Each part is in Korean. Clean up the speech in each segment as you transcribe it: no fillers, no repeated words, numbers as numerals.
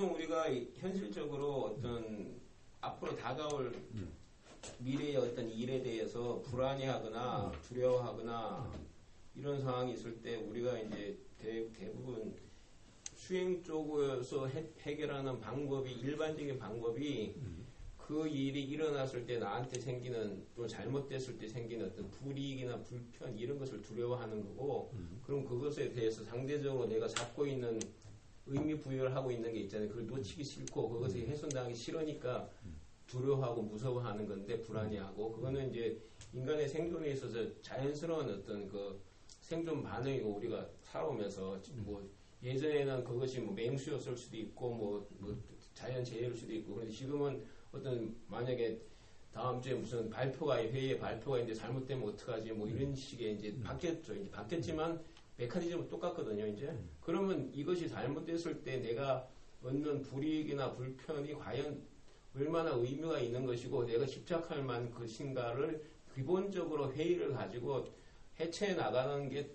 보통 우리가 현실적으로 어떤 앞으로 다가올 미래의 어떤 일에 대해서 불안해하거나 두려워하거나 이런 상황이 있을 때 우리가 이제 대부분 수행 쪽에서 해결하는 방법이 일반적인 방법이 그 일이 일어났을 때 나한테 생기는 또 잘못됐을 때 생기는 어떤 불이익이나 불편 이런 것을 두려워하는 거고 그럼 그것에 대해서 상대적으로 내가 잡고 있는 의미 부여를 하고 있는 게 있잖아요. 그걸 놓치기 싫고 그것이 훼손당하기 싫으니까 두려워하고 무서워하는 건데 불안해하고 그거는 이제 인간의 생존에 있어서 자연스러운 어떤 그 생존 반응이고 우리가 살아오면서 뭐 예전에는 그것이 뭐 맹수였을 수도 있고 뭐 자연 재해일 수도 있고 그런데 지금은 어떤 만약에 다음 주에 무슨 회의에 발표가 이제 잘못되면 어떡하지 뭐 이런 식의 이제 바뀌었죠. 이제 바뀌었지만 메커니즘은 똑같거든요. 이제 그러면 이것이 잘못됐을 때 내가 얻는 불이익이나 불편이 과연 얼마나 의미가 있는 것이고 내가 집착할 만한 것인가를 기본적으로 회의를 가지고 해체해 나가는 게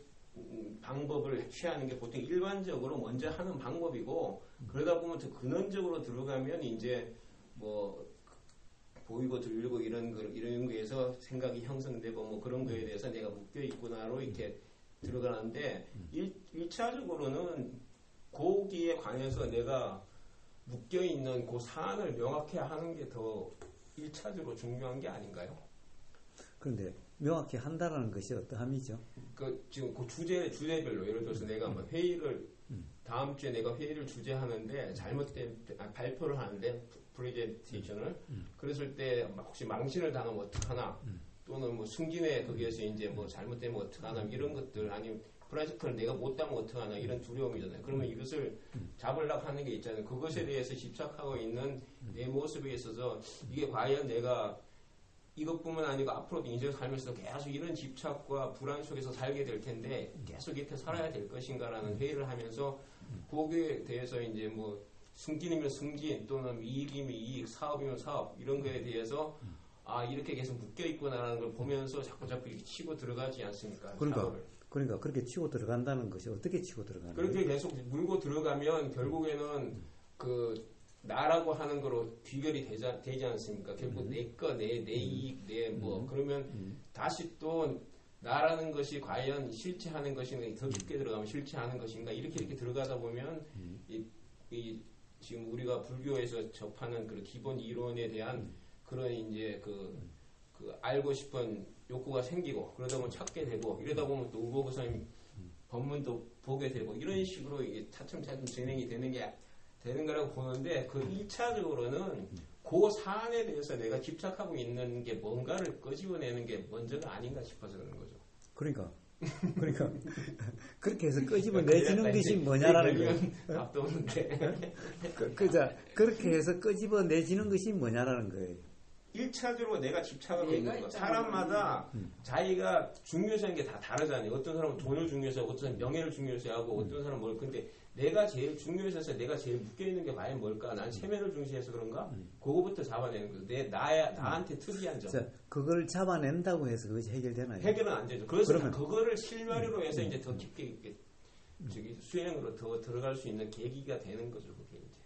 방법을 취하는 게 보통 일반적으로 먼저 하는 방법이고 그러다 보면 더 근원적으로 들어가면 이제 뭐 보이고 들리고 이런 거에서 생각이 형성되고 뭐 그런 거에 대해서 내가 묶여 있구나로 이렇게 들어가는데 1차적으로는 거기에 관해서 내가 묶여 있는 그 사안을 명확히 하는 게 더 1차적으로 중요한 게 아닌가요? 그런데 명확히 한다라는 것이 어떠함이죠? 지금 그 주제별로 예를 들어서 내가 뭐 회의를 다음 주에 내가 회의를 주재하는데 발표를 하는데 프레젠테이션을 그랬을 때 혹시 망신을 당하면 어떡하나 또는 뭐 승진에 거기에서 이제 뭐 잘못되면 어떡하나 이런 것들 아니면 프로젝트를 내가 못하면 어떡하나 이런 두려움이잖아요. 그러면 이것을 잡으려고 하는 게 있잖아요. 그것에 대해서 집착하고 있는 내 모습에 있어서 이게 과연 내가 이것뿐만 아니고 앞으로도 인생 살면서 계속 이런 집착과 불안 속에서 살게 될 텐데 계속 이렇게 살아야 될 것인가라는 회의를 하면서 거기에 대해서 이제 뭐 승진이면 승진 또는 이익이면 이익, 사업이면 사업 이런 거에 대해서 이렇게 계속 묶여 있구나라는 걸 보면서 자꾸 이렇게 치고 들어가지 않습니까? 그러니까 그렇게 치고 들어간다는 것이 어떻게 치고 들어가는 거예요? 그렇게 계속 물고 들어가면 결국에는 그 나라고 하는 거로 귀결이 되지 않습니까? 결국 내 이익, 그러면 다시 또 나라는 것이 과연 실체하는 것인가, 더 깊게 들어가면 실체하는 것인가, 이렇게 들어가다 보면 지금 우리가 불교에서 접하는 그 기본 이론에 대한 그런 이제 그 알고 싶은 욕구가 생기고, 그러다 보면 찾게 되고, 이러다 보면 또 우보부사님 법문도 보게 되고, 이런 식으로 이게 차츰차츰 진행이 되는 거라고 보는데, 그 1차적으로는 그 사안에 대해서 내가 집착하고 있는 게 뭔가를 끄집어내는 게 먼저가 아닌가 싶어서 그러는 거죠. 그러니까 그렇게 해서 끄집어내지는 것이 뭐냐라는 거예요. 앞도는데. 그렇게 해서 끄집어내지는 것이 뭐냐라는 거예요. 1차적으로 내가 집착하고 있는 거. 사람마다 자기가 중요시하는 게 다 다르잖아요. 어떤 사람은 돈을 중요시하고, 어떤 사람은 명예를 중요시하고, 어떤 사람은 뭘. 근데 내가 제일 중요시해서 내가 제일 묶여있는 게 과연 뭘까? 난 체면을 중시해서 그런가? 그거부터 잡아내는 거죠. 나한테 특이한 점. 자, 그걸 잡아낸다고 해서 그것이 해결되나요? 해결은 안 되죠. 그래서 그거를 실마리로 해서 이제 더 깊게 수행으로 더 들어갈 수 있는 계기가 되는 거죠. 그게 이제.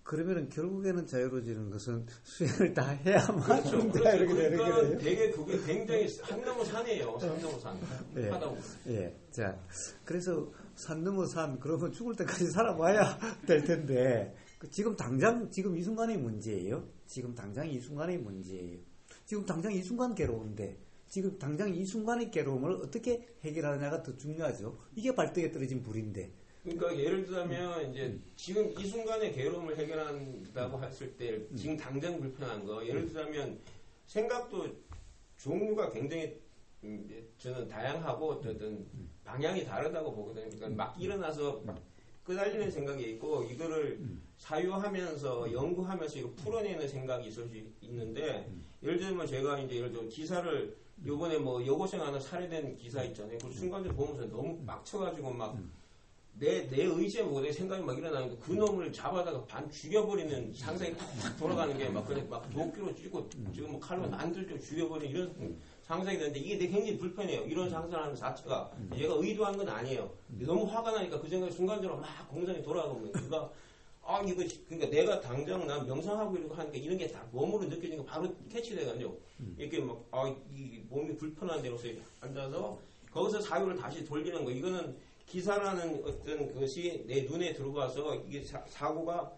그러면은 결국에는 자유로워지는 것은 수행을 다 해야만 그렇죠. 이렇게 되는 거예요. 되게 그게 굉장히 산 넘어 산이에요. 산 넘어 산. 네. 하다 보면. 예. 자, 그래서 산 넘어 산 그러면 죽을 때까지 살아봐야 될 텐데 지금 이 순간이 문제예요. 지금 당장 이 순간이 문제예요. 지금 당장 이 순간 괴로운데 지금 당장 이 순간의 괴로움을 어떻게 해결하느냐가 더 중요하죠. 이게 발등에 떨어진 불인데. 그러니까 예를 들자면 이제 지금 이 순간의 괴로움을 해결한다고 했을 때 지금 당장 불편한 거 예를 들자면 생각도 종류가 굉장히 저는 다양하고 어떤 방향이 다르다고 보거든요. 그러니까 막 일어나서 막 끄달리는 생각이 있고 이거를 사유하면서 연구하면서 이거 풀어내는 생각이 있을 수 있는데 예를 들면 제가 이제 예를 들어 기사를 요번에 뭐 여고생 하나 살해된 기사 있잖아요. 그 순간적으로 보면서 너무 빡쳐가지고 막 내 의지에 뭐 내 생각이 막 일어나는데 그 놈을 잡아다가 반 죽여버리는 상상이 팍 돌아가는 게 막 그냥 막 도끼로 찌고 지금 뭐 칼로 난들고 죽여버리는 이런 상상이 되는데 이게 되게 굉장히 불편해요. 이런 상상하는 자체가 얘가 의도한 건 아니에요. 너무 화가 나니까 그 생각이 순간적으로 막 공상이 돌아가고 그가 이거, 그러니까 내가 당장 난 명상하고 이러고 하니까 이런 게 다 몸으로 느껴지니까 바로 캐치돼가지고, 이렇게 막, 이 몸이 불편한 데로서 앉아서, 거기서 사유를 다시 돌리는 거. 이거는 기사라는 어떤 것이 내 눈에 들어가서, 이게 사고가,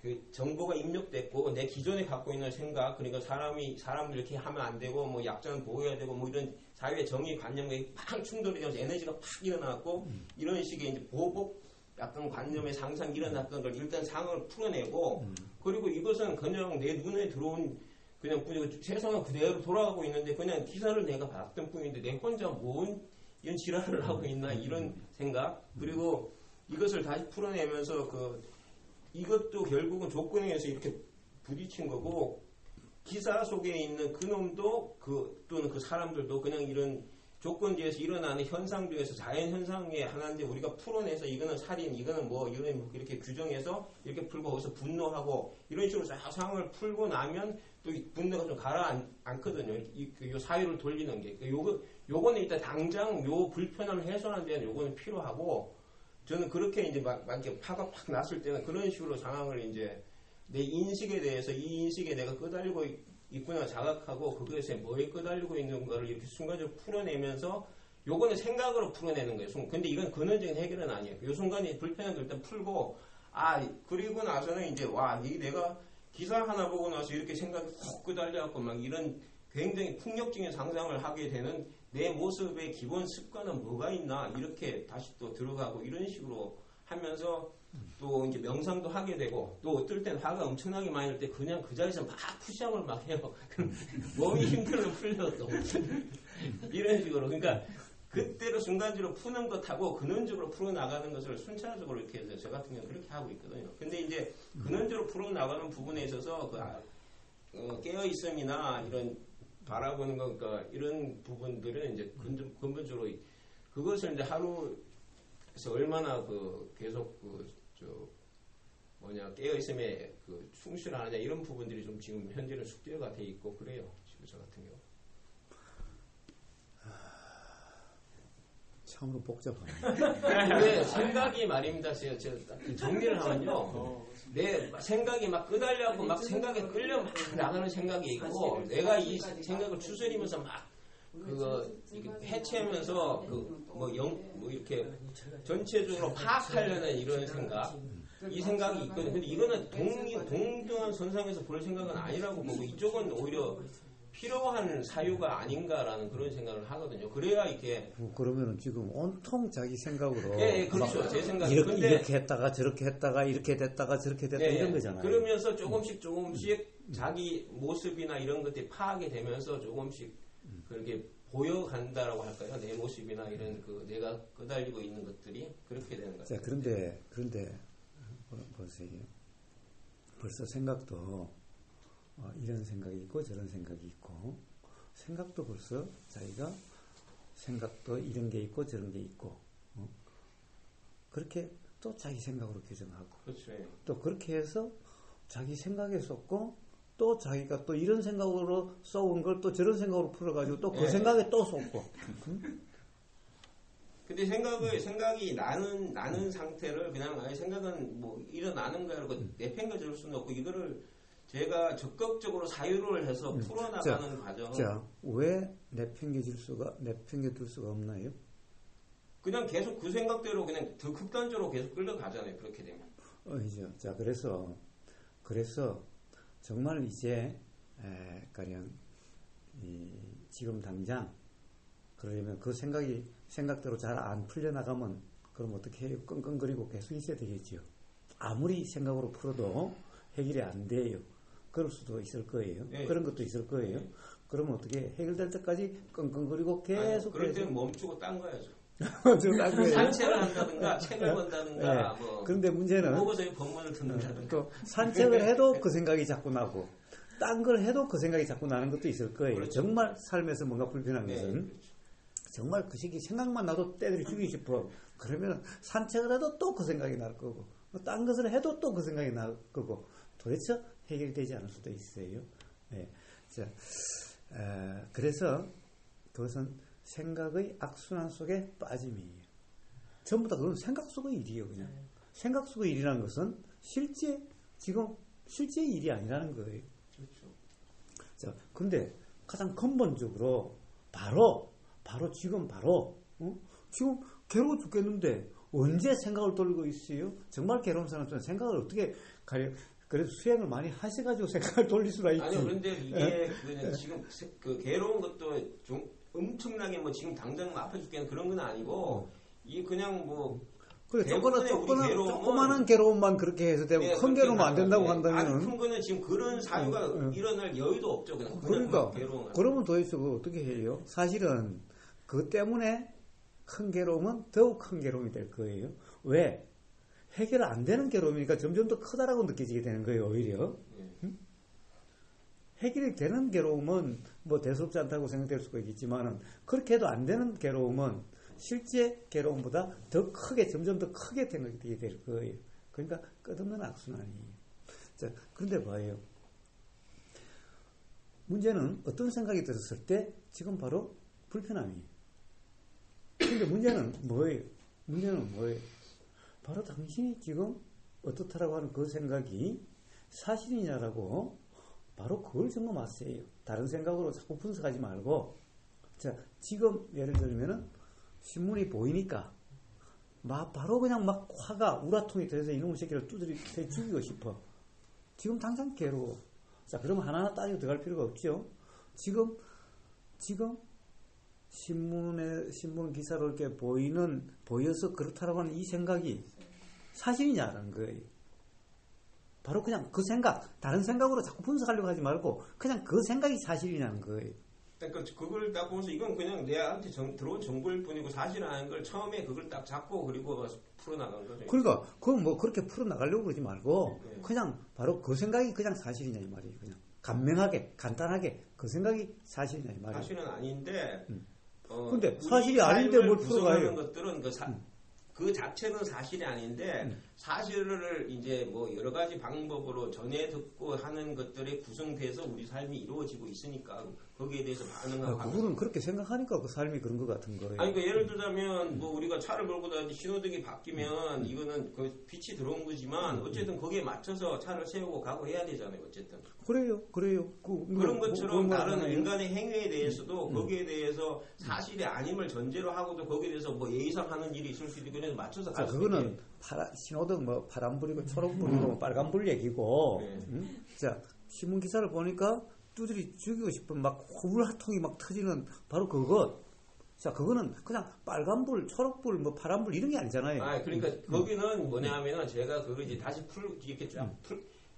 그 정보가 입력됐고, 내 기존에 갖고 있는 생각, 그러니까 사람을 이렇게 하면 안 되고, 뭐 약자는 보호해야 되고, 뭐 이런 사회의 정의 관념과 팍 충돌이 되면서 에너지가 팍 일어나고, 이런 식의 이제 보복, 약간 관념의 상상 일어났던 걸 일단 상황을 풀어내고, 그리고 이것은 그냥 내 눈에 들어온 그냥 세상은 그대로 돌아가고 있는데 그냥 기사를 내가 봤던 뿐인데 내 혼자 뭔 이런 지랄을 하고 있나 이런 생각. 그리고 이것을 다시 풀어내면서 이것도 결국은 조건에 의해서 이렇게 부딪힌 거고, 기사 속에 있는 그놈도 또는 그 사람들도 그냥 이런 조건 뒤에서 일어나는 현상 중에서 자연 현상의 하나인데 우리가 풀어내서 이거는 살인, 이거는 뭐 이런 이렇게 규정해서 이렇게 풀고 거기서 분노하고 이런 식으로 쫙 상황을 풀고 나면 또 분노가 좀 가라앉거든요. 요 사유를 돌리는 게. 요거는 일단 당장 요 불편함을 해소하는 데는 요거는 필요하고, 저는 그렇게 이제 막 이렇게 파가 팍 났을 때는 그런 식으로 상황을 이제 내 인식에 대해서 이 인식에 내가 끄달리고 있구나 자각하고 그것에 뭐에 끄달리고 있는 거를 이렇게 순간적으로 풀어내면서 요거는 생각으로 풀어내는 거예요. 근데 이건 근원적인 해결은 아니에요. 요 순간에 불편한 걸 일단 풀고, 그리고 나서는 이제 이게 내가 기사 하나 보고 나서 이렇게 생각이 훅 끄달려갖고 막 이런 굉장히 폭력적인 상상을 하게 되는 내 모습의 기본 습관은 뭐가 있나 이렇게 다시 또 들어가고 이런 식으로 하면서 또 이제 명상도 하게 되고, 또 어떨 땐 화가 엄청나게 많이 날 때 그냥 그 자리에서 막 푸시업을 막 해요. 몸이 힘들어 풀려 또 이런 식으로. 그러니까 그때로 순간적으로 푸는 것하고 근원적으로 풀어나가는 것을 순차적으로 이렇게 해서 저 같은 경우는 그렇게 하고 있거든요. 근데 이제 근원적으로 풀어나가는 부분에 있어서 깨어있음이나 이런 바라보는 것, 그러니까 이런 부분들은 이제 근본적으로 그것을 이제 하루에서 얼마나 계속 깨어있음에 충실하느냐 이런 부분들이 좀 지금 현재는 숙제가 돼 있고 그래요. 지금 저 같은 경우. 참으로 복잡하네. 근데 생각이 말입니다. 제가 정리를 하면요. 내 생각이 막 끄달려갖고 막 생각에 끌려 막 나가는 생각이 있고, 내가 이 생각을 추스리면서 막 이렇게 해체하면서 이렇게 전체적으로 파악하려는 이런 생각. 이 생각이 있거든요. 근데 이거는 동등한 선상에서 볼 생각은 아니라고 보고, 이쪽은 오히려 필요한 사유가 아닌가라는 그런 생각을 하거든요. 그래야 이렇게. 그러면은 지금 온통 자기 생각으로. 예, 그렇죠. 제 생각이. 이렇게 했다가 저렇게 했다가 이렇게 됐다가 저렇게 됐다 이런 거잖아요. 그러면서 조금씩 자기 모습이나 이런 것들이 파악이 되면서 조금씩 그렇게 보여간다라고 할까요? 내 모습이나 이런 내가 끄달리고 있는 것들이 그렇게 되는 거죠. 자, 그런데 보세요. 벌써 생각도 이런 생각이 있고 저런 생각이 있고, 생각도 벌써 자기가 생각도 이런 게 있고 저런 게 있고, 그렇게 또 자기 생각으로 규정하고, 그렇죠. 또 그렇게 해서 자기 생각에 쏟고, 또 자기가 또 이런 생각으로 쏘은 걸 또 저런 생각으로 풀어가지고 또 그 생각에 또 쏟고. 근데 생각이 나는 상태를 그냥 생각은 뭐 일어나는 거야 그러고 내팽개칠 수는 없고, 이거를 제가 적극적으로 사유를 해서 풀어나가는 과정. 자, 왜 내팽개둘 수가 없나요? 그냥 계속 그 생각대로 그냥 더 극단적으로 계속 끌려가잖아요. 그렇게 되면. 자, 그래서 정말 이제 가령 지금 당장 그러려면 그 생각대로 잘 안 풀려나가면 그럼 어떻게 해요? 끙끙거리고 계속 있어야 되겠죠. 아무리 생각으로 풀어도 해결이 안 돼요. 그럴 수도 있을 거예요. 네. 그런 것도 있을 거예요. 그러면 어떻게 해결될 때까지 끙끙거리고 계속. 그럴 때는 멈추고 딴 거야죠. 산책을 한다든가 책을 본다든가 그런데 문제는 보고서의 법문을 듣는다든가 또 산책을 해도 그 생각이 자꾸 나고 딴 걸 해도 그 생각이 자꾸 나는 것도 있을 거예요. 그렇죠. 정말 삶에서 뭔가 불편한 것은 그렇죠. 정말 그 시기 생각만 나도 때들이 죽이고 싶어. 그러면 산책을 해도 또 그 생각이 날 거고, 딴 것을 해도 또 그 생각이 날 거고, 도대체 해결되지 않을 수도 있어요. 네. 자, 그래서 그것은 생각의 악순환 속에 빠짐이에요. 전부 다 그건 생각 속의 일이에요. 그냥 생각 속의 일이라는 것은 지금 실제 일이 아니라는 거예요. 그렇죠. 자, 그런데 가장 근본적으로 바로 지금 지금 괴로워 죽겠는데 언제 생각을 돌리고 있어요? 정말 괴로운 사람들은 생각을 어떻게 가려? 그래서 수행을 많이 하셔가지고 생각을 돌릴 수가 있지. 아니요, 그런데 이게 그냥 지금 그 괴로운 것도 좀 엄청나게 뭐 지금 당장 아파 죽겠는 그런 건 아니고 이게 그냥 뭐 그래, 조그만한 괴로움만 그렇게 해서 되고, 큰 괴로움은 안 된다고 한다면. 큰 거는 지금 그런 사유가 일어날 여유도 없죠. 그러니까, 그러면 도대체 어떻게 해요? 사실은, 그 때문에 큰 괴로움은 더욱 큰 괴로움이 될 거예요. 왜? 해결 안 되는 괴로움이니까 점점 더 크다라고 느껴지게 되는 거예요, 오히려. 응? 해결이 되는 괴로움은 뭐 대수롭지 않다고 생각될 수가 있겠지만은, 그렇게 해도 안 되는 괴로움은 실제 괴로움보다 더 크게, 점점 더 크게 되게 될 거예요. 그러니까 끝없는 악순환이에요. 자, 그런데 봐요. 문제는 어떤 생각이 들었을 때 지금 바로 불편함이에요. 근데 문제는 뭐예요? 바로 당신이 지금 어떻다라고 하는 그 생각이 사실이냐라고 바로 그걸 점검하세요. 다른 생각으로 자꾸 분석하지 말고. 자, 지금 예를 들면은 신문이 보이니까 바로 그냥 막 화가 우라통이 돼서 이놈의 새끼를 두드려 죽이고 싶어. 지금 당장 괴로워. 자, 그러면 하나하나 따지고 들어갈 필요가 없죠. 지금 신문 기사로 이렇게 보여서 그렇다라고 하는 이 생각이 사실이냐라는 거예요. 바로 그냥 그 생각, 다른 생각으로 자꾸 분석하려고 하지 말고 그냥 그 생각이 사실이냐는 거예요. 그러니까 그걸 딱 보면서 이건 그냥 내한테 들어온 정보일 뿐이고 사실 아닌 걸 처음에 그걸 딱 잡고 그리고 풀어나간 거죠. 그러니까 그건 뭐 그렇게 풀어나가려고 그러지 말고 그냥 바로 그 생각이 그냥 사실이냐 이 말이에요. 그냥 간명하게 간단하게 그 생각이 사실이냐 이 말이에요. 사실은 아닌데 근데 사실이 아닌데 뭘 풀어가요? 것들은 그 자체는 사실이 아닌데 사실을 이제 뭐 여러 가지 방법으로 전해 듣고 하는 것들에 구성돼서 우리 삶이 이루어지고 있으니까 거기에 대해서 반응하고. 그분은 그렇게 생각하니까 그 삶이 그런 것 같은 거예요. 아니, 그러니까 예를 들자면 뭐 우리가 차를 몰고 다니는데 신호등이 바뀌면 이거는 그 빛이 들어온 거지만 어쨌든 거기에 맞춰서 차를 세우고 가고 해야 되잖아요. 어쨌든. 그래요. 그런 것처럼 다른 인간의 행위에 대해서도 거기에 대해서 사실이 아님을 전제로 하고도 거기에 대해서 뭐 예의상 하는 일이 있을 수도 있고 그래서 맞춰서 갈 수 있게. 그거는 신호등 뭐 파란불이고 초록불이고 빨간불 얘기고. 자, 신문 기사를 보니까 두드려 죽이고 싶은 막 호불하통이 막 터지는 바로 그것. 자, 그거는 그냥 빨간불, 초록불, 뭐 파란불 이런 게 아니잖아요. 그러니까 거기는 뭐냐면은 제가 그걸 이제 다시 이렇게 쫙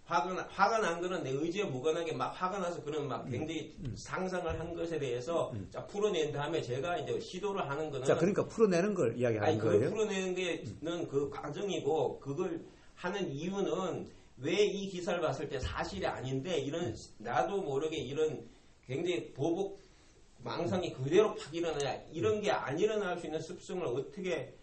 화가 난 거는 내 의지에 무관하게 막 화가 나서 그런 막 굉장히 상상을 한 것에 대해서 자, 풀어낸 다음에 제가 이제 시도를 하는 거는. 자, 그러니까 풀어내는 걸 이야기하는 거예요. 그걸 풀어내는 게는 그 과정이고 그걸 하는 이유는 왜 이 기사를 봤을 때 사실이 아닌데 이런 나도 모르게 이런 굉장히 보복 망상이 그대로 팍 일어나냐 이런 게 안 일어날 수 있는 습성을 어떻게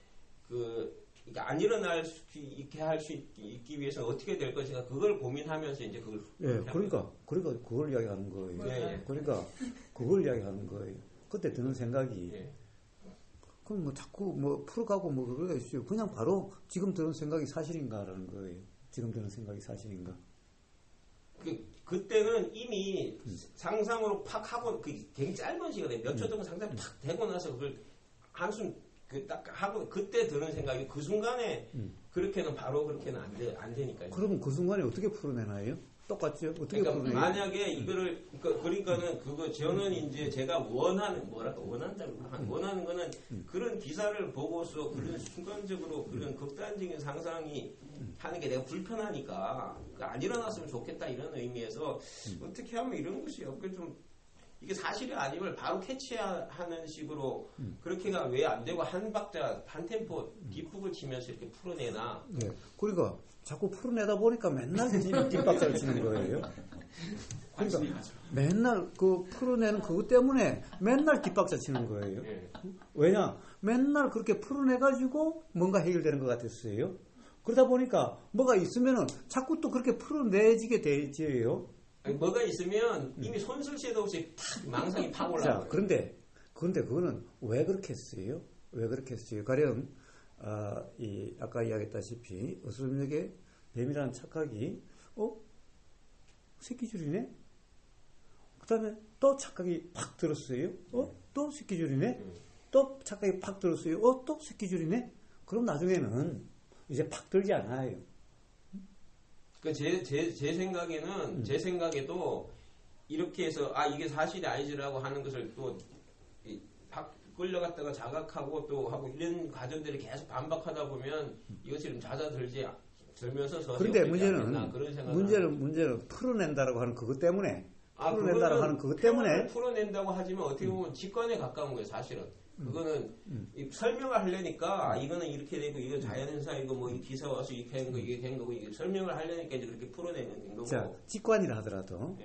그러니까 안 일어날 수 있게 할 수 있기 위해서는 어떻게 될 것인가 그걸 고민하면서 이제 그걸 그러니까 그걸 이야기하는 거예요. 그러니까 그걸 이야기하는 거예요. 그때 드는 생각이 그럼 뭐 자꾸 뭐 풀어가고 뭐 그러겠어요. 그냥 바로 지금 드는 생각이 사실인가라는 거예요. 지금 드는 생각이 사실인가? 그때는 이미 상상으로 팍 하고 굉장히 짧은 시간에 몇 초 동안 상상 팍 되고 나서 그걸 한숨 딱 하고 그때 드는 생각이 그 순간에 그렇게는 바로 그렇게는 안 되니까요. 그러면 그 순간에 어떻게 풀어내나요? 똑같죠? 어떻게 그러니까 풀어내요? 만약에 이거를 그러니까는 그거 저는 이제 제가 원하는 거는 그런 기사를 보고서 그런 순간적으로 그런 극단적인 상상이 하는 게 내가 불편하니까 안 일어났으면 좋겠다 이런 의미에서 어떻게 하면 이런 것이 좀 이게 사실이 아님을 바로 캐치하는 식으로 그렇게가 왜 안 되고 한 박자 한 템포 뒷북을 치면서 이렇게 풀어내나. 네. 그러니까 자꾸 풀어내다 보니까 맨날 뒷박자를 치는 거예요. 그러니까 맨날 그 풀어내는 그것 때문에 맨날 뒷박자 치는 거예요. 왜냐? 맨날 그렇게 풀어내가지고 뭔가 해결되는 것 같았어요. 그러다 보니까 뭐가 있으면은 자꾸 또 그렇게 풀어내지게 되지요. 뭐가 있으면 이미 손쓸 새도 없이 탁 망상이 팍 올라가요. 자, 그런데 그거는 왜 그렇게 했어요? 가령 아까 이야기했다시피 어스름역에 뱀이라는 착각이 새끼줄이네. 그 다음에 또 착각이 팍 들었어요. 또 새끼줄이네. 또 착각이 팍 들었어요. 또 새끼줄이네. 그럼 나중에는 이제 팍 들지 않아요. 그 제 생각에는 제 생각에도 이렇게 해서 이게 사실이 아니지라고 하는 것을 또 끌려갔다가 자각하고 또 하고 이런 과정들이 계속 반복하다 보면 이것이 좀 잦아들면서 그런데 문제는 풀어낸다라고 하는 그것 때문에 풀어낸다라고 하는 그것 때문에 풀어낸다고 하지만 어떻게 보면 직관에 가까운 거예요. 사실은 그거는 설명을 하려니까 이거는 이렇게 되고 이거 자연현상이고 뭐 이 기사 와서 이렇게 된 거 이게 된 거고 이게 설명을 하려니까 이제 그렇게 풀어내는 거고. 자, 직관이라 하더라도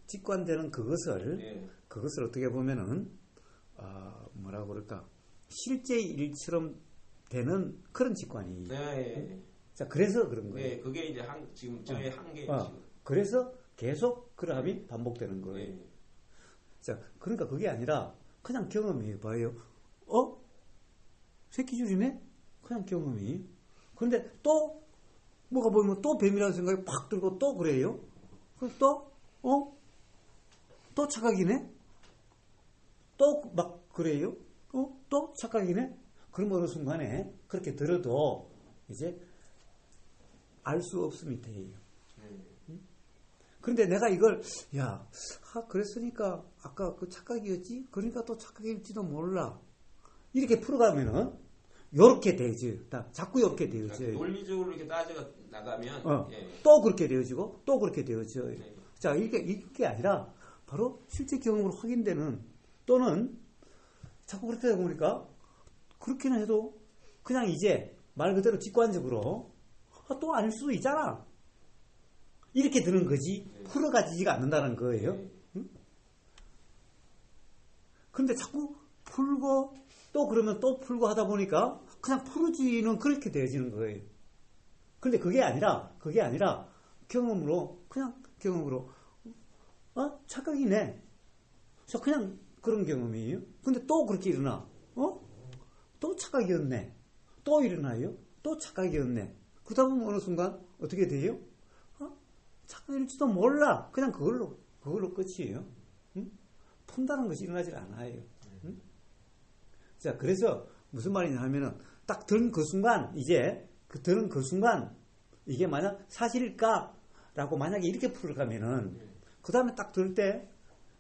직관되는 그것을 어떻게 보면은 뭐라고 그럴까 실제 일처럼 되는 그런 직관이. 자, 그래서 그런 거예요. 네, 그게 이제 지금 저의 한계예요. 그래서 계속 그러함이 반복되는 거예요. 자, 그러니까 그게 아니라 그냥 경험이 봐요. 새끼줄이네? 그냥 경험이. 그런데 또 뭐가 보면 또 뱀이라는 생각이 팍 들고 또 그래요. 그래서 또 착각이네? 또 막 그래요? 또 착각이네? 그럼 어느 순간에 그렇게 들어도 이제 알 수 없음이 돼요. 그런데 내가 이걸 그랬으니까 아까 그 착각이었지? 그러니까 또 착각일지도 몰라. 이렇게 풀어가면은 요렇게 되지. 자꾸 요렇게 되어져. 논리적으로 이렇게 따져 나가면 또 그렇게 되어지고 또 그렇게 되어져. 자, 이게 아니라 바로 실제 경험으로 확인되는 또는 자꾸 그렇게 되다 보니까 그렇게는 해도 그냥 이제 말 그대로 직관적으로 또 아닐 수도 있잖아. 이렇게 드는 거지 풀어가지지가 않는다는 거예요. 그런데 자꾸 풀고 또 그러면 또 풀고 하다 보니까 그냥 풀어지는 그렇게 되어지는 거예요. 그런데 그게 아니라 그냥 경험으로 착각이네. 그냥 그런 경험이에요. 근데 또 그렇게 일어나. 또 착각이었네. 또 일어나요. 또 착각이었네. 그러다 보면 어느 순간 어떻게 돼요? 착각일지도 몰라. 그냥 그걸로 끝이에요. 푼다는 것이 일어나질 않아요. 자, 그래서 무슨 말이냐 하면은 딱 들은 그 순간 들은 그 순간 이게 만약 사실일까라고 만약에 이렇게 풀어가면은 그 다음에 딱 들을 때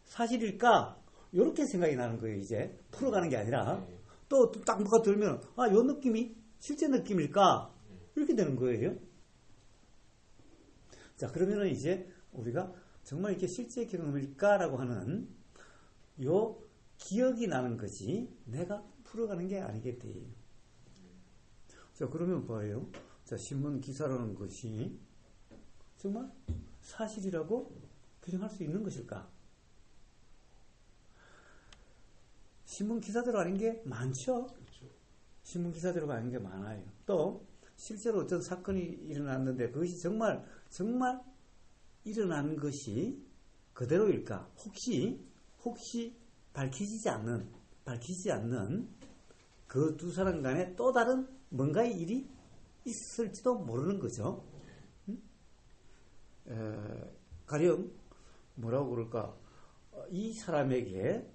사실일까 이렇게 생각이 나는 거예요. 이제 풀어가는 게 아니라 또 딱 뭐가 들면 요 느낌이 실제 느낌일까 이렇게 되는 거예요. 자, 그러면은 이제 우리가 정말 이게 실제 경험일까라고 하는 요 기억이 나는 거지 내가 풀어가는 게 아니겠대요. 자, 그러면 봐요. 자, 신문 기사라는 것이 정말 사실이라고 규정할 수 있는 것일까? 신문 기사대로 아닌 게 많죠. 그렇죠. 신문 기사대로 아닌 게 많아요. 또 실제로 어떤 사건이 일어났는데 그것이 정말 일어난 것이 그대로일까? 혹시 밝히지 않는 그 두 사람 간에 또 다른 뭔가의 일이 있을지도 모르는 거죠. 가령 뭐라고 그럴까? 이 사람에게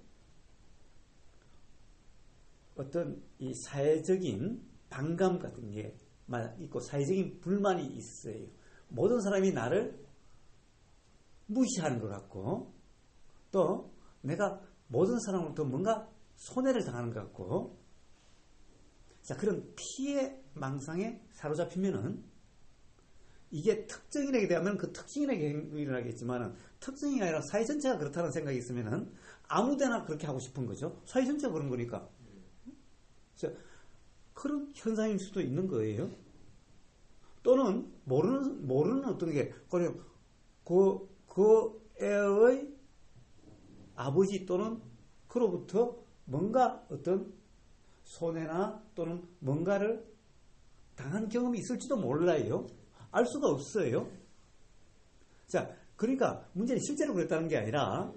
어떤 이 사회적인 반감 같은 게 있고 사회적인 불만이 있어요. 모든 사람이 나를 무시하는 것 같고 또 내가 모든 사람으로부터 뭔가 손해를 당하는 것 같고 자, 그런 피해 망상에 사로잡히면은 이게 특정인에게 대하면 그 특징인에게 일어나겠지만은 특징이 아니라 사회 전체가 그렇다는 생각이 있으면은 아무데나 그렇게 하고 싶은 거죠. 사회 전체가 그런 거니까. 자, 그런 현상일 수도 있는 거예요. 또는 모르는 어떤 게 그냥 그 애의 아버지 또는 그로부터 뭔가 어떤 손해나 또는 뭔가를 당한 경험이 있을지도 몰라요. 알 수가 없어요. 자, 그러니까 문제는 실제로 그랬다는 게 아니라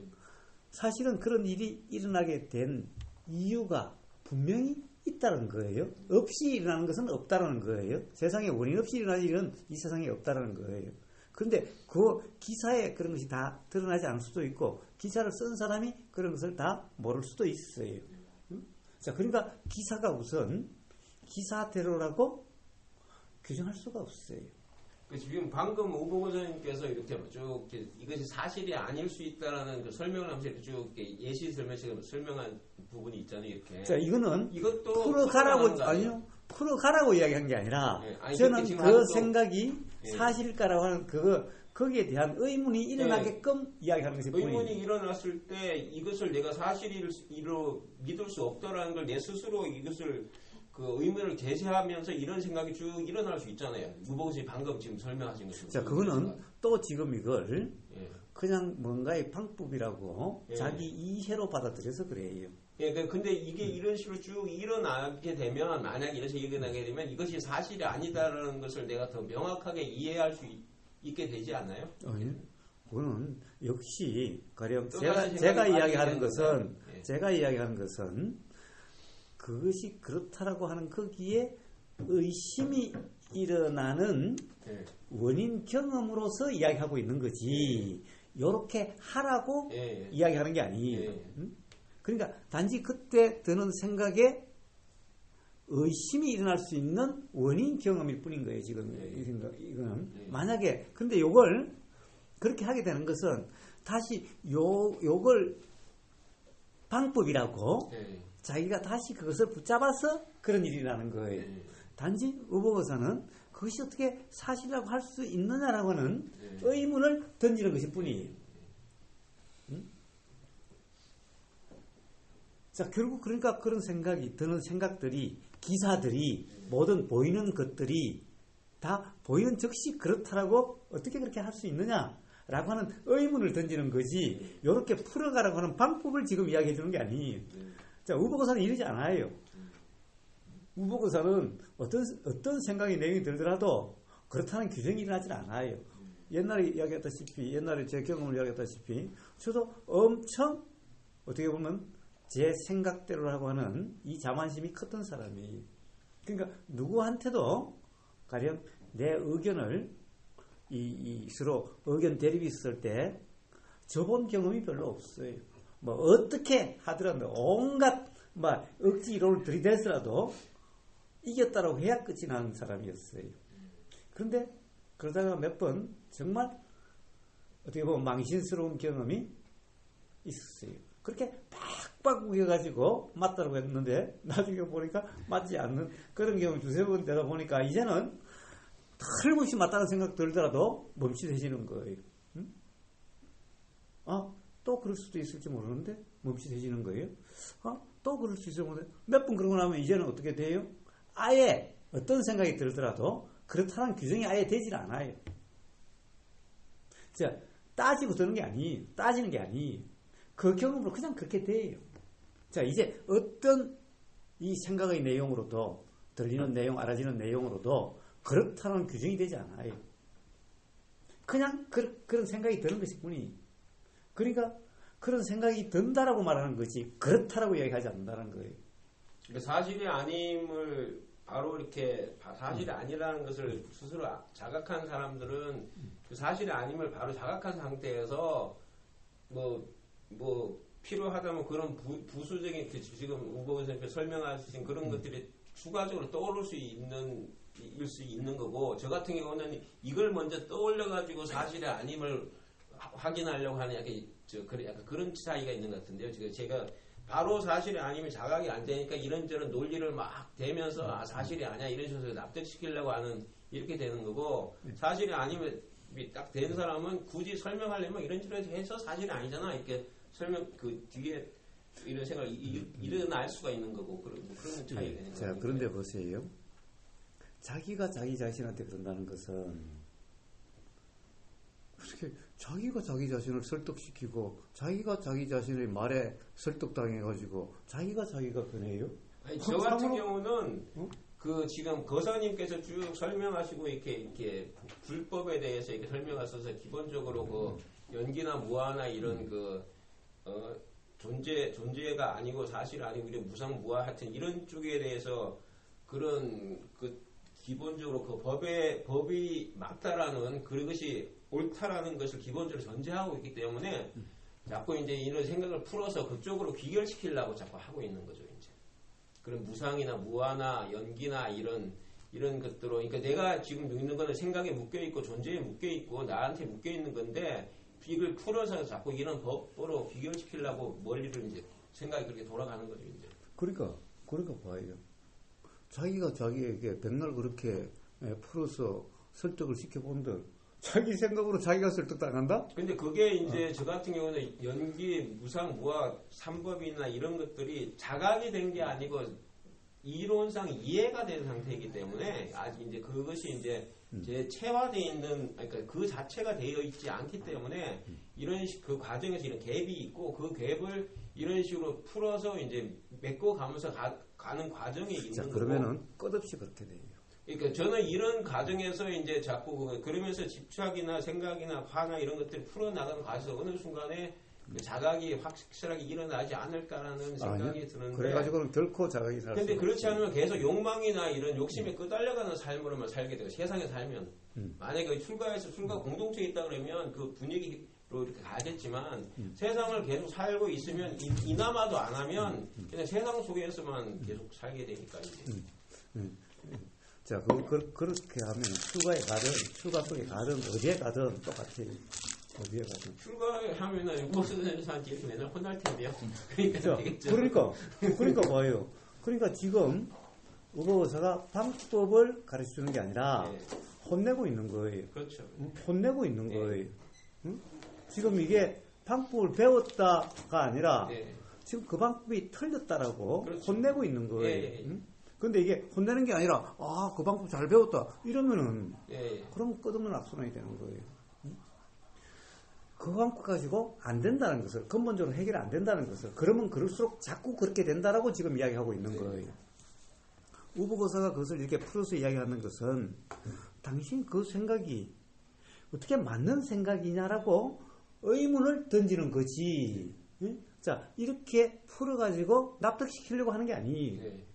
사실은 그런 일이 일어나게 된 이유가 분명히 있다는 거예요. 없이 일어나는 것은 없다라는 거예요. 세상에 원인 없이 일어나는 일은 이 세상에 없다라는 거예요. 그런데 그 기사에 그런 것이 다 드러나지 않을 수도 있고 기사를 쓴 사람이 그런 것을 다 모를 수도 있어요. 자, 그러니까 기사가 우선 기사대로라고 규정할 수가 없어요. 지금 방금 우보고 선생님께서 이렇게 쭉 이것이 사실이 아닐 수 있다라는 그 설명을 하면서 이렇게 쭉 예시 설명한 부분이 있잖아요. 이렇게. 자, 이거는 이것도 풀어가라고 아니요. 풀어가라고 이야기한 게 아니라 아니, 저는 그 생각이 예. 사실까라고 하는 거기에 대한 의문이 일어나게끔 이야기하는 것이 뿐이에요. 의문이 일어났을 때 이것을 내가 사실이로 믿을 수 없다라는 걸 내 스스로 이것을 그 의문을 제시하면서 이런 생각이 쭉 일어날 수 있잖아요. 우보고 선생님 방금 지금 설명하신 것처럼. 자, 그거는 또 지금 이걸 예. 그냥 뭔가의 방법이라고 예. 자기 이해로 받아들여서 그래요. 예, 근데 이게 이런 식으로 쭉 일어나게 되면, 만약에 이런 식으로 일어나게 되면 이것이 사실이 아니다라는 것을 내가 더 명확하게 이해할 수 있게 되지 않나요? 아니, 그거는 역시 가령 또 제가 이야기하는 것은 예. 제가 이야기하는 것은 그것이 그렇다라고 하는 거기에 의심이 일어나는 예. 원인 경험으로서 이야기하고 있는 거지. 요렇게 하라고 예. 이야기하는 게 아니에요. 예. 응? 그러니까 단지 그때 드는 생각에 의심이 일어날 수 있는 원인 경험일 뿐인 거예요. 지금 이 생각 이거는 만약에 근데 요걸 그렇게 하게 되는 것은 다시 요걸 방법이라고 자기가 다시 그것을 붙잡아서 그런 일이 라는 거예요. 단지 우보고사는 그것이 어떻게 사실이라고 할 수 있느냐라고는 의문을 던지는 것일 뿐이에요. 응? 자, 결국 그러니까 그런 생각이 드는 생각들이 기사들이 모든 보이는 것들이 다 보이는 즉시 그렇다라고 어떻게 그렇게 할 수 있느냐라고 하는 의문을 던지는 거지. 이렇게 풀어가라고 하는 방법을 지금 이야기해 주는 게 아니에요. 자, 우보고사는 이러지 않아요. 우보고사는 어떤 생각이 내용이 들더라도 그렇다는 규정이 일어나지 않아요. 옛날에 이야기했다시피, 옛날에 제 경험을 이야기했다시피, 저도 엄청 어떻게 보면 제 생각대로라고 하는 이 자만심이 컸던 사람이. 그러니까 누구한테도 가령 내 의견을 서로 의견 대립이 있을 때 줘본 경험이 별로 없어요. 뭐 어떻게 하더라도 온갖 막 억지 이론을 들이댔더라도 이겼다라고 해야 끝이 나는 사람이었어요. 그런데 그러다가 몇 번 정말 어떻게 보면 망신스러운 경험이 있었어요. 그렇게 빡빡 우겨가지고 맞다라고 했는데 나중에 보니까 맞지 않는 그런 경험이 두세 번 되다 보니까 이제는 틀림없이 맞다는 생각 들더라도 멈칫해지는 거예요. 응? 또 그럴 수도 있을지 모르는데 멈칫해지는 거예요. 또 그럴 수 있을 모르는데 몇 번 그러고 나면 이제는 어떻게 돼요? 아예 어떤 생각이 들더라도 그렇다는 규정이 아예 되질 않아요. 자, 따지고 드는 게 아니에요. 따지는 게 아니에요. 그 경험으로 그냥 그렇게 돼요. 자, 이제 어떤 이 생각의 내용으로도 들리는 내용, 알아지는 내용으로도 그렇다는 규정이 되지 않아요. 그냥 그런 생각이 드는 것일 뿐이. 그러니까 그런 생각이 든다라고 말하는 거지 그렇다라고 이야기하지 않는다는 거예요. 사실이 아님을 바로 이렇게 사실이 아니라는 것을 스스로 자각한 사람들은 그 사실이 아님을 바로 자각한 상태에서 뭐 필요하다면 그런 부수적인 지금 우보고 선생님께서 설명하신 그런 것들이 추가적으로 떠오를 수 있는 거고, 저 같은 경우는 이걸 먼저 떠올려가지고 사실이 아님을 확인하려고 하는 약간 그런 차이가 있는 것 같은데요. 지금 제가 바로 사실이 아니면 자각이 안 되니까 이런저런 논리를 막 대면서 사실이 아니야 이런 식으로 납득시키려고 하는 이렇게 되는 거고, 사실이 아니면 딱 된 사람은 굳이 설명하려면 이런저런 해서 사실이 아니잖아 이렇게 그 뒤에 이런 생각이 일어날 수가 있는 거고 그런 차이가 있는 거예요. 자, 그런데 보세요. 자기가 자기 자신한테 그런다는 것은 어떻게 자기가 자기 자신을 설득시키고 자기가 자기 자신의 말에 설득당해가지고 자기가 그래요? 아니, 저 같은 경우는 그 지금 거사님께서 쭉 설명하시고 이렇게 불법에 대해서 이렇게 설명하셔서 기본적으로 그 연기나 무아나 이런 존재가 아니고 사실 아니고 이런 무상무화 하여튼 이런 쪽에 대해서 그런 그 기본적으로 그 법이 맞다라는 그것이 옳다라는 것을 기본적으로 전제하고 있기 때문에 자꾸 이제 이런 생각을 풀어서 그쪽으로 귀결시키려고 자꾸 하고 있는 거죠, 이제. 그런 무상이나 무화나 연기나 이런 것들로, 그러니까 내가 지금 있는 거는 생각에 묶여있고 존재에 묶여있고 나한테 묶여있는 건데 이걸 풀어서 자꾸 이런 법으로 귀결시키려고 머리를 이제 생각이 그렇게 돌아가는 거죠, 이제. 그러니까 봐요. 자기가 자기에게 백날 그렇게 풀어서 설득을 시켜본들 자기 생각으로 자기가 설득당한다? 근데 그게 이제 저 같은 경우는 연기, 무상, 무화, 삼법이나 이런 것들이 자각이 된 게 아니고 이론상 이해가 된 상태이기 때문에 아직 이제 그것이 이제 제 체화되어 있는, 그러니까 그 자체가 되어 있지 않기 때문에 이런 그 과정에서 이런 갭이 있고 그 갭을 이런 식으로 풀어서 이제 메꿔가면서 가는 과정에 있는 거고. 그러면은 끝없이 그렇게 돼요. 그러니까 저는 이런 과정에서 이제 자꾸 그러면서 집착이나 생각이나 화나 이런 것들을 풀어나가는 과정에서 어느 순간에 그 자각이 확실하게 일어나지 않을까라는 생각이 드는데. 그래가지고는 결코 자각이 살 수 없어요. 근데 그렇지 않으면 계속 욕망이나 이런 욕심에 끄달려가는 삶으로만 살게 되고 세상에 살면 만약에 출가 공동체에 있다 그러면 그 분위기로 이렇게 가겠지만 세상을 계속 살고 있으면 이나마도 안 하면 그냥 세상 속에서만 계속 살게 되니까 이제. 자, 그렇게 하면 출가 속에 가든 어디에 가든 똑같아요. 어디에 가든. 출가하면은 육법수단에서한테 이렇게 맨날 혼날 텐데요. 그러니까 되겠죠. 그러니까 봐요. 그러니까 지금 우보의사가 방법을 가르쳐주는 게 아니라 네. 혼내고 있는 거예요. 그렇죠. 혼내고 있는 네. 거예요. 응? 지금 이게 방법을 배웠다가 아니라 네. 지금 그 방법이 틀렸다라고 그렇죠. 혼내고 있는 거예요. 네. 응? 근데 이게 혼내는 게 아니라 그 방법 잘 배웠다 이러면은 네. 그럼 끝없는 악순환이 되는 거예요. 응? 그 방법 가지고 안 된다는 것을 근본적으로 해결 안 된다는 것을 그러면 그럴수록 자꾸 그렇게 된다라고 지금 이야기하고 있는 거예요. 우보거사가 그것을 이렇게 풀어서 이야기하는 것은 당신 그 생각이 어떻게 맞는 생각이냐라고 의문을 던지는 거지. 응? 자, 이렇게 풀어가지고 납득시키려고 하는 게 아니에요. 네.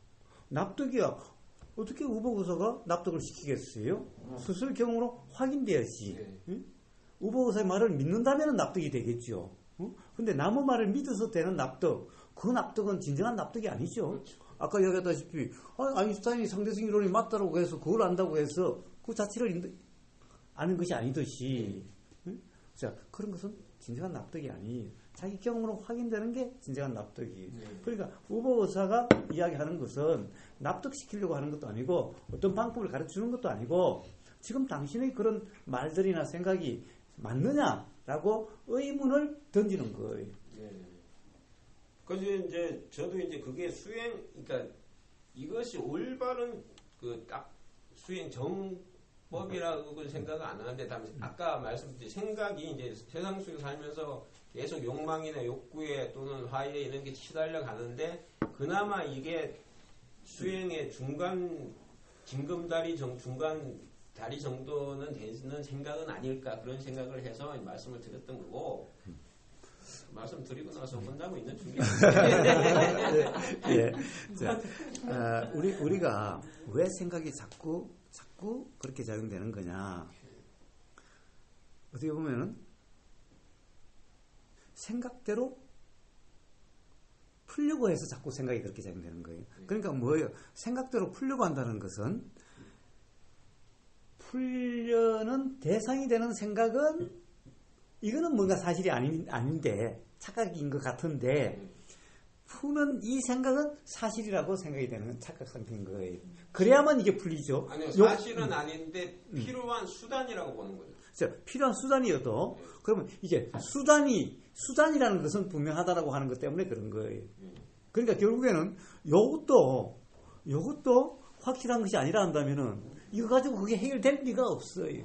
납득이야. 어떻게 우보거사가 납득을 시키겠어요? 스스로 경험으로 확인돼야지. 네. 응? 우보거사의 말을 믿는다면 납득이 되겠죠. 근데 남의 말을 믿어서 되는 납득, 그 납득은 진정한 납득이 아니죠. 그렇죠. 아까 이야기했다시피 아인슈타인이 상대성 이론이 맞다고 해서 그걸 안다고 해서 그 자체를 아는 것이 아니듯이. 응? 자, 그런 것은 진정한 납득이 아니에요. 자기 경험으로 확인되는 게 진정한 납득이에요. 그러니까 우보의사가 이야기하는 것은 납득시키려고 하는 것도 아니고 어떤 방법을 가르치는 것도 아니고 지금 당신의 그런 말들이나 생각이 맞느냐라고 의문을 던지는 거예요. 네. 그래서 이제 저도 이제 그게 그러니까 이것이 올바른 그 딱 수행 정법이라고 생각은 안 하는데 아까 말씀드린 생각이 이제 세상 속에 살면서 계속 욕망이나 욕구에 또는 화에 이런 게 치달려 가는데 그나마 이게 수행의 중간 징검다리 중간 다리 정도는 되는 생각은 아닐까 그런 생각을 해서 말씀을 드렸던 거고 말씀드리고 나서 혼나고 있는 중이에요. 예. 자, 우리가 왜 생각이 자꾸 그렇게 작용되는 거냐? 어떻게 보면은 생각대로 풀려고 해서 자꾸 생각이 그렇게 작용되는 거예요. 그러니까 뭐예요? 생각대로 풀려고 한다는 것은 풀려는 대상이 되는 생각은 이거는 뭔가 사실이 아닌데 착각인 것 같은데 푸는 이 생각은 사실이라고 생각이 되는 착각 상태인 거예요. 그래야만 이게 풀리죠. 아니요, 사실은 아닌데 필요한 수단이라고 보는 거죠. 필요한 수단이어도 그러면 이게 수단이라는 것은 분명하다라고 하는 것 때문에 그런 거예요. 그러니까 결국에는 이것도 확실한 것이 아니라 한다면은 이거 가지고 그게 해결될 리가 없어요.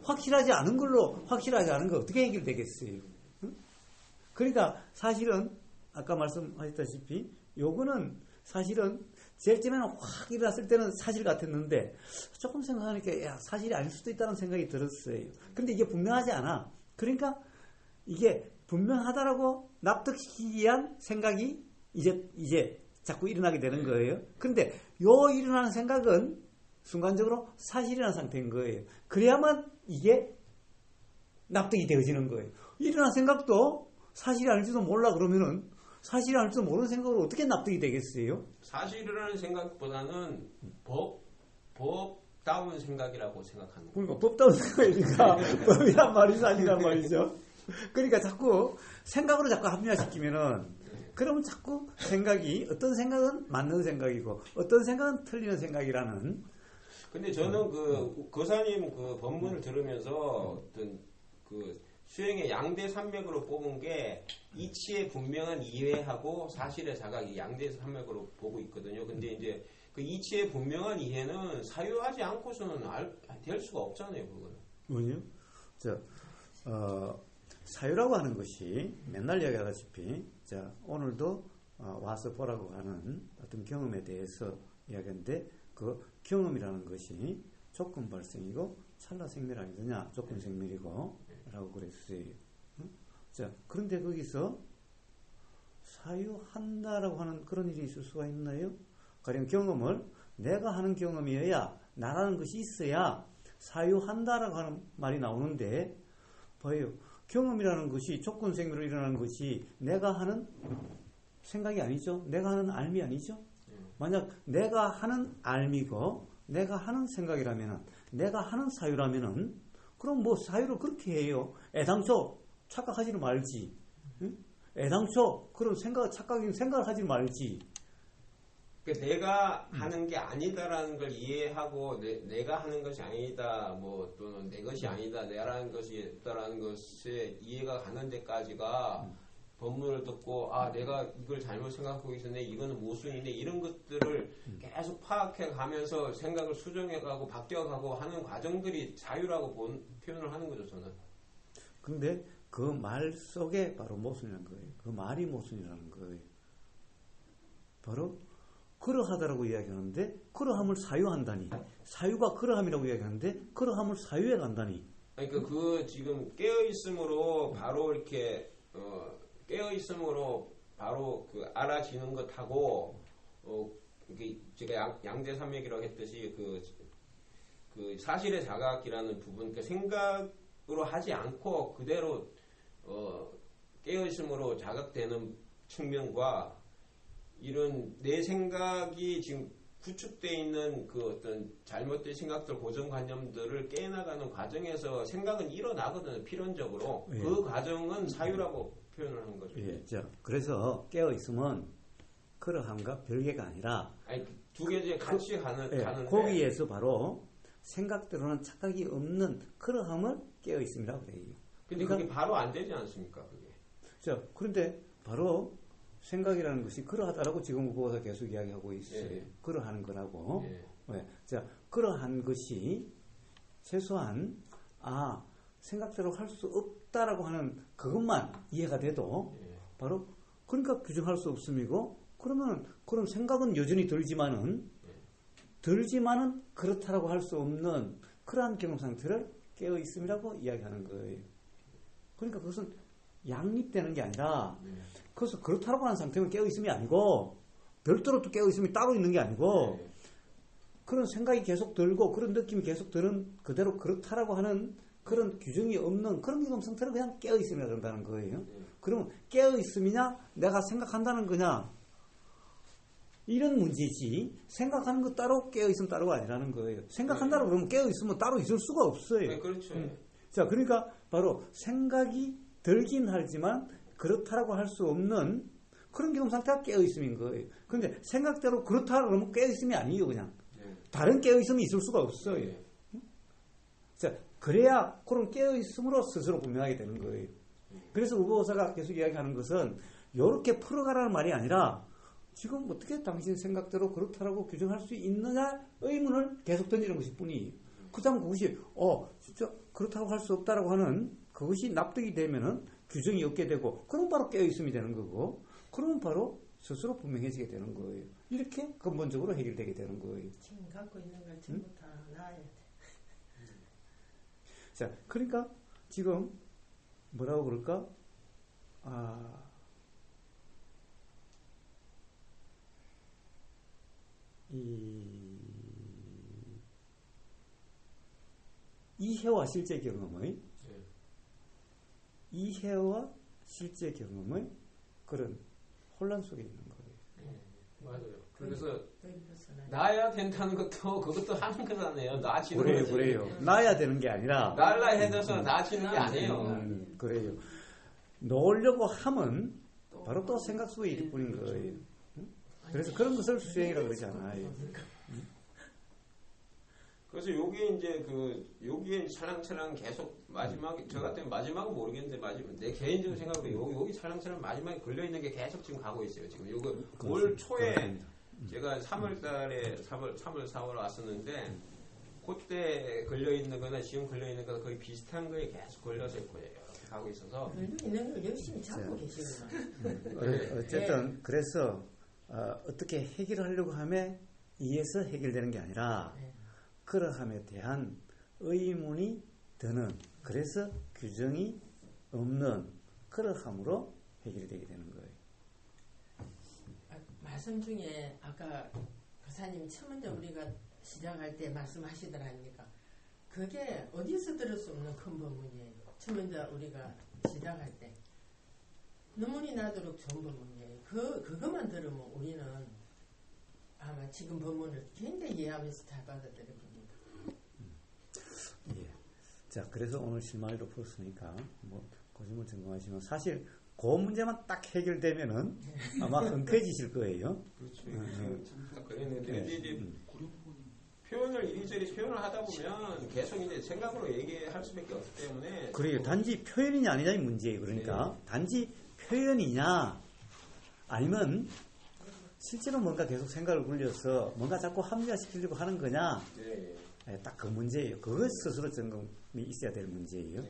확실하지 않은 걸로 확실하지 않은 거 어떻게 해결되겠어요? 응? 그러니까 사실은 아까 말씀하셨다시피 요거는 사실은 제일 처음에는 확 일어났을 때는 사실 같았는데 조금 생각하니까 사실이 아닐 수도 있다는 생각이 들었어요. 근데 이게 분명하지 않아. 그러니까 이게 분명하다라고 납득시키기 위한 생각이 이제 자꾸 일어나게 되는 거예요. 그런데 요 일어나는 생각은 순간적으로 사실이라는 상태인 거예요. 그래야만 이게 납득이 되어지는 거예요. 일어난 생각도 사실이 아닐지도 몰라 그러면은 사실이 아닐지도 모르는 생각으로 어떻게 납득이 되겠어요? 사실이라는 생각보다는 법다운 생각이라고 생각하는 거예요. 그러니까 법다운 생각이니까 법이란 말이 사실이란 말이죠. 그러니까 자꾸 생각으로 자꾸 합리화시키면은 그러면 자꾸 생각이 어떤 생각은 맞는 생각이고 어떤 생각은 틀리는 생각이라는. 근데 저는 그 거사님 그 법문을 들으면서 어떤 그 수행의 양대 산맥으로 뽑은 게 이치의 분명한 이해하고 사실의 자각이 양대 산맥으로 보고 있거든요. 근데 이제 그 이치의 분명한 이해는 사유하지 않고서는 될 수가 없잖아요, 그거는. 뭐요? 사유라고 하는 것이 맨날 이야기하다시피 오늘도 와서 보라고 하는 어떤 경험에 대해서 이야기하는데 그 경험이라는 것이 조건 발생이고 찰나 생멸 아니더냐? 조건 생멸이고 라고 그랬어요. 그런데 거기서 사유한다라고 하는 그런 일이 있을 수가 있나요? 가령 경험을 내가 하는 경험이어야 나라는 것이 있어야 사유한다라고 하는 말이 나오는데 봐요. 경험이라는 것이 조건 생멸로 일어나는 것이 내가 하는 생각이 아니죠. 내가 하는 알미 아니죠. 만약 내가 하는 알미고 내가 하는 생각이라면은 내가 하는 사유라면은 그럼 뭐 사유를 그렇게 해요. 애당초 착각하지를 말지. 응? 애당초 그런 착각인 생각을 하지 말지. 그러니까 내가 하는 게 아니다라는 걸 이해하고 내가 하는 것이 아니다, 뭐 또는 내 것이 아니다, 내라는 것이 있다라는 것에 이해가 가는 데까지가 법문을 듣고 내가 이걸 잘못 생각하고 있었네, 이거는 모순이네, 이런 것들을 계속 파악해 가면서 생각을 수정해 가고 바뀌어 가고 하는 과정들이 자유라고 표현을 하는 거죠, 저는. 근데 그 말 속에 바로 모순이라는 거예요. 그 말이 모순이라는 거예요. 바로 그러하다라고 이야기하는데 그러함을 사유한다니, 사유가 그러함이라고 이야기하는데 그러함을 사유해 간다니. 그러니까 그 지금 깨어있음으로 바로 이렇게 깨어있음으로 바로 그 알아지는 것하고 이게 제가 양대산맥이라고 했듯이 그 사실의 자각이라는 부분, 그 생각으로 하지 않고 그대로 깨어있음으로 자각되는 측면과 이런 내 생각이 지금 구축되어 있는 그 어떤 잘못된 생각들, 고정관념들을 깨나가는 과정에서 생각은 일어나거든요, 필연적으로. 예. 그 과정은 사유라고 표현을 한 거죠. 예, 그래서 깨어있음은 그러함과 별개가 아니라 두 개 같이 가는데 거기에서 바로 생각대로는 착각이 없는 그러함을 깨어있음이라고 해요. 근데 그게 바로 안 되지 않습니까, 그게? 그런데 바로 생각이라는 것이 그러하다라고 지금 보고서 계속 이야기하고 있어요. 예. 그러하는 거라고. 예. 그러한 것이 최소한 생각대로 할 수 없다라고 하는 그것만 이해가 돼도 바로 그러니까 규정할 수 없음이고, 그러면 그런 생각은 여전히 들지만은 그렇다라고 할 수 없는 그러한 경험 상태를 깨어 있음이라고 이야기하는 거예요. 그러니까 그것은 양립되는 게 아니라 그래서 그렇다라고 하는 상태는 깨어있음이 아니고 별도로 또 깨어있음이 따로 있는 게 아니고 그런 생각이 계속 들고 그런 느낌이 계속 드는 그대로 그렇다라고 하는 그런 규정이 없는 그런 경험 상태를 그냥 깨어있음이라 그런다는 거예요. 그러면 깨어있음이냐 내가 생각한다는 거냐 이런 문제지 생각하는 거 따로 깨어있음 따로가 아니라는 거예요. 생각한다고 그러면 깨어있으면 따로 있을 수가 없어요. 네, 그렇죠. 그러니까 바로 생각이 들긴 하지만 그렇다라고 할 수 없는 그런 경험 상태가 깨어있음인 거예요. 그런데 생각대로 그렇다라고 하면 깨어있음이 아니에요. 그냥 다른 깨어있음이 있을 수가 없어요. 그래야 그런 깨어있음으로 스스로 분명하게 되는 거예요. 그래서 우보사가 계속 이야기하는 것은 이렇게 풀어가라는 말이 아니라 지금 어떻게 당신 생각대로 그렇다라고 규정할 수 있느냐 의문을 계속 던지는 것일 뿐이에요. 그 다음 그것이 진짜 그렇다고 할 수 없다라고 하는 그것이 납득이 되면은 규정이 없게 되고 그럼 바로 깨어있음이 되는 거고 그러면 바로 스스로 분명해지게 되는 거예요. 이렇게 근본적으로 해결되게 되는 거예요. 지금 갖고 있는 걸 전부 다 놔야 돼. 그러니까 지금 뭐라고 그럴까? 이해와 실제 경험의 이해와 실제 경험의 그런 혼란 속에 있는 거예요. 맞아요. 그래서 나야 된다는 것도 그것도 하는 거잖아요. 나지는 거지. 그래요. 나야 되는 게 아니라 날라 해서 나지는 게 아니에요. 그래요. 놓으려고 하면 바로 또 생각 속에 있을 뿐인 거예요. 그래서 그런 것을 수행이라고 그러잖아요. 그래서 요게 이제 여기에 찰랑찰랑 계속 저 같은 마지막은 모르겠는데 내 개인적으로 생각으로 여기 찰랑찰랑 마지막에 걸려 있는 게 계속 지금 가고 있어요. 지금 요거 올 초에 제가 3월 4월 왔었는데 그때 걸려 있는 거나 지금 걸려 있는 거나 거의 비슷한 거에 계속 걸려서 거예요. 가고 있어서 걸려 있는 걸 열심히 잡고 계시구나. 어쨌든 그래서 어떻게 해결하려고 하면 이에서 해결되는 게 아니라 그러함에 대한 의문이 드는, 그래서 규정이 없는 그러함으로 해결되게 되는 거예요. 말씀 중에 아까 교사님이 처음 먼저 우리가 시작할 때 말씀하시더라 아닙니까? 그게 어디서 들을 수 없는 큰 법문이에요. 처음 먼저 우리가 시작할 때 눈물이 나도록 좋은 법문이에요. 그것만 들으면 우리는 아마 지금 법문을 굉장히 이해하면서 잘 받아들일 겁니다. 예. 자, 그래서 오늘 실마리로 풀었으니까 고심을 점검하시면 사실 그 문제만 딱 해결되면은 아마 흔쾌해지실 거예요. 그렇죠. 그랬는데 이제 표현을 이리저리 표현을 하다 보면 계속 이제 생각으로 얘기할 수밖에 없기 때문에. 그래요. 단지 표현이냐 아니냐의 문제예요. 그러니까 단지 표현이냐 아니면 실제로 뭔가 계속 생각을 굴려서 뭔가 자꾸 합리화시키려고 하는 거냐. 딱 그 문제예요. 그것 스스로 점검이 있어야 될 문제예요.